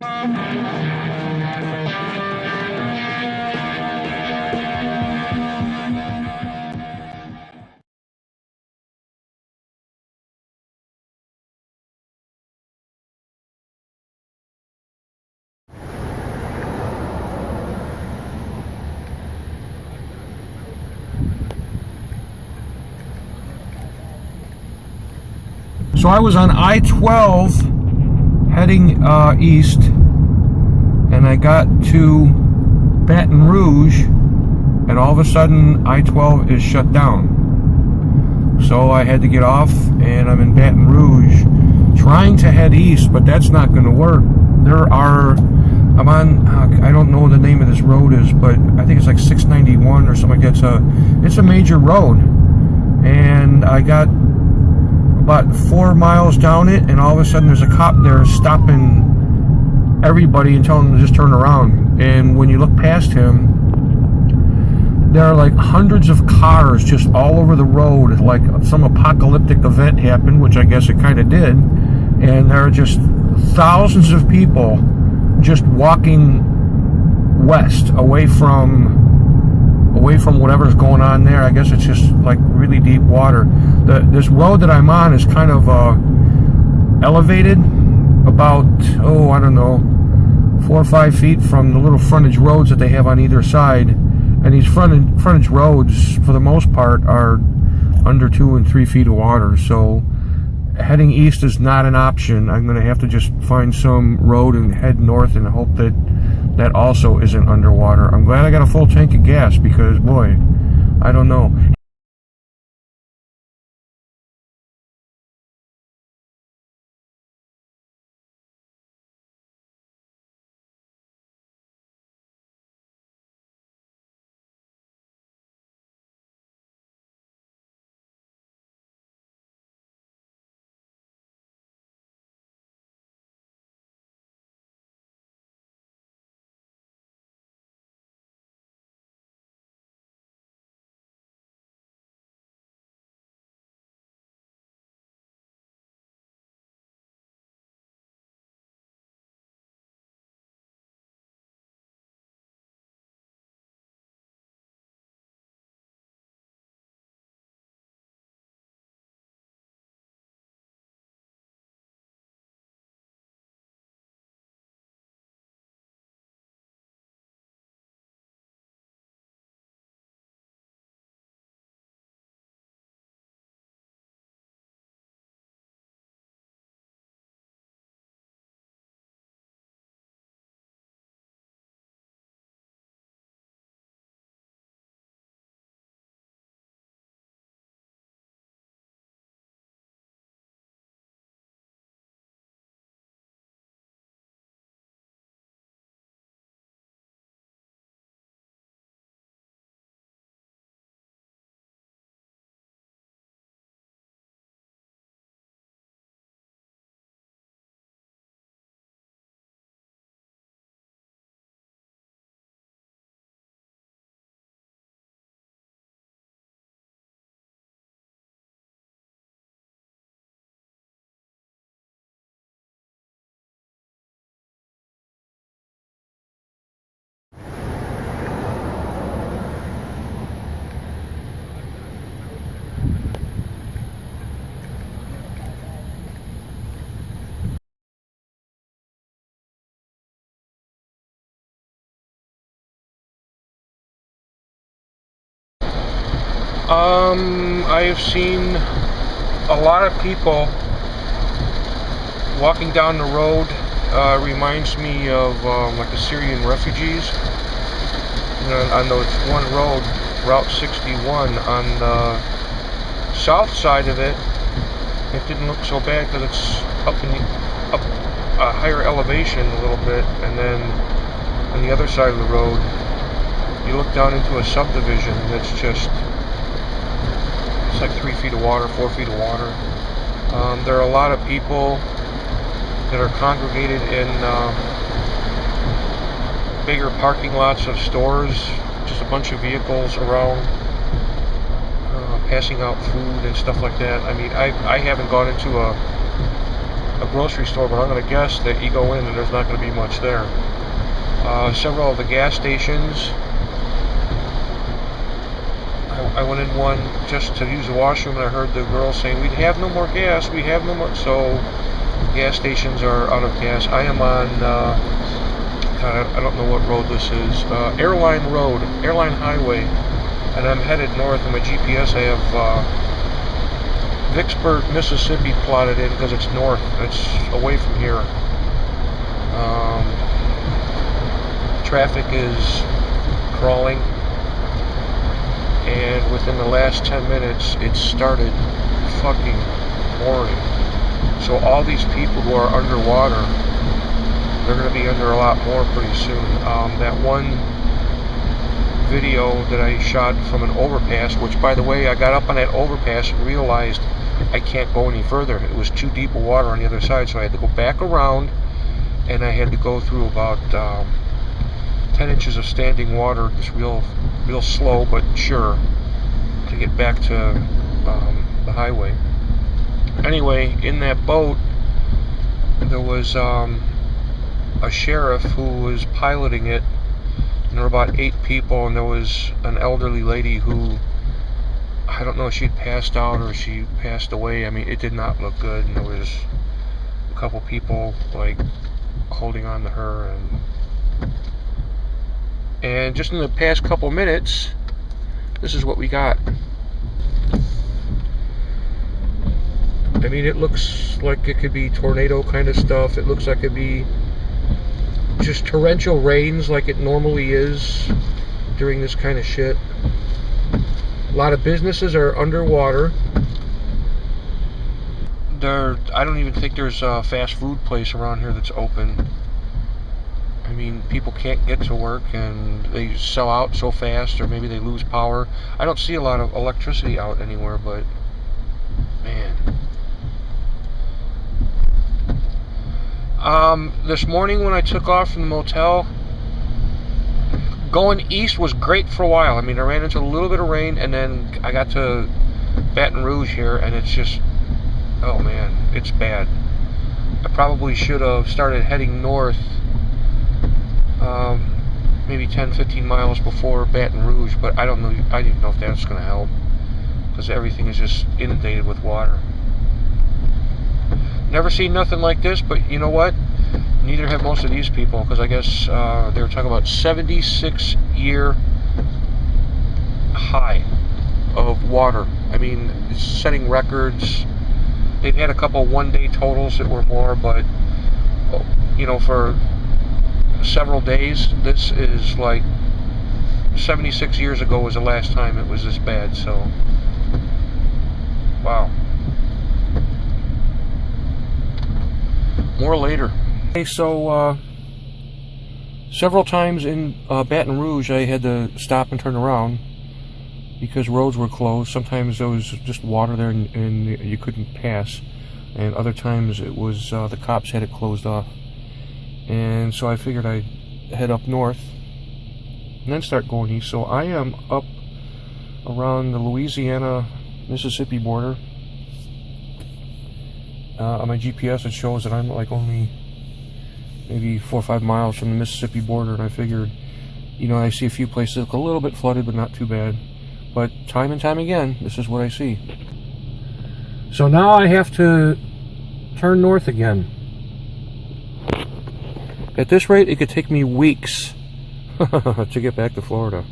So I was on I-12 heading east, and I got to Baton Rouge, and all of a sudden I-12 is shut down. So I had to get off, and I'm in Baton Rouge trying to head east, but that's not going to work. I'm on, I don't know what the name of this road is, but I think it's like 691 or something like that. It's a major road, and I got about 4 miles down it, and all of a sudden there's a cop there stopping everybody and telling them to just turn around. And when you look past him, there are like hundreds of cars just all over the road, like some apocalyptic event happened, which I guess it kind of did. And there are just thousands of people just walking west, away from whatever's going on there. I guess it's just like really deep water. This road that I'm on is kind of elevated about, I don't know, 4 or 5 feet from the little frontage roads that they have on either side. And these frontage roads, for the most part, are under 2 and 3 feet of water. So heading east is not an option. I'm going to have to just find some road and head north and hope that that also isn't underwater. I'm glad I got a full tank of gas, because boy, I don't know. I've seen a lot of people walking down the road. Reminds me of like the Syrian refugees. On the one road, Route 61, on the south side of it, it didn't look so bad because it's up a higher elevation a little bit, and then on the other side of the road, you look down into a subdivision that's just, it's like 3 feet of water, 4 feet of water. There are a lot of people that are congregated in bigger parking lots of stores, just a bunch of vehicles around, passing out food and stuff like that. I mean, I haven't gone into a grocery store, but I'm going to guess that you go in and there's not going to be much there. Several of the gas stations, I went in one just to use the washroom, and I heard the girl saying, "We have no more gas, we have no more." So gas stations are out of gas. I am on, God, I don't know what road this is, Airline Road, Airline Highway, and I'm headed north. On my GPS I have Vicksburg, Mississippi plotted in because it's north, it's away from here. Traffic is crawling, and within the last 10 minutes it started fucking pouring. So all these people who are underwater, they're going to be under a lot more pretty soon. That one video that I shot from an overpass, which by the way, I got up on that overpass and realized I can't go any further. It was too deep of water on the other side, so I had to go back around, and I had to go through about 10 inches of standing water, just real slow but sure, to get back to the highway. Anyway, in that boat there was a sheriff who was piloting it, and there were about 8 people, and there was an elderly lady who, I don't know if she'd passed out or she passed away. I mean, it did not look good, and there was a couple people like holding on to her, and just in the past couple minutes, this is what we got. I mean, it looks like it could be tornado kind of stuff. It looks like it could be just torrential rains like it normally is during this kind of shit. A lot of businesses are underwater. I don't even think there's a fast food place around here that's open. I mean, people can't get to work and they sell out so fast, or maybe they lose power. I don't see a lot of electricity out anywhere, but man. This morning when I took off from the motel, going east was great for a while. I mean, I ran into a little bit of rain, and then I got to Baton Rouge here, and it's just, oh man, it's bad. I probably should have started heading north maybe 10-15 miles before Baton Rouge, but I don't know, I didn't know if that's going to help, because everything is just inundated with water. Never seen nothing like this, but you know what? Neither have most of these people, because I guess they were talking about 76-year high of water. I mean, it's setting records. They've had a couple one-day totals that were more, but you know, for several days, this is like 76 years ago was the last time it was this bad. So wow. More later. Okay, so several times in Baton Rouge I had to stop and turn around because roads were closed. Sometimes there was just water there and you couldn't pass, and other times it was the cops had it closed off. And so I figured I'd head up north and then start going east. So I am up around the Louisiana-Mississippi border. On my GPS it shows that I'm like only maybe 4 or 5 miles from the Mississippi border, and I figured, you know, I see a few places that look a little bit flooded, but not too bad. But time and time again, this is what I see. So now I have to turn north again. At this rate, it could take me weeks to get back to Florida.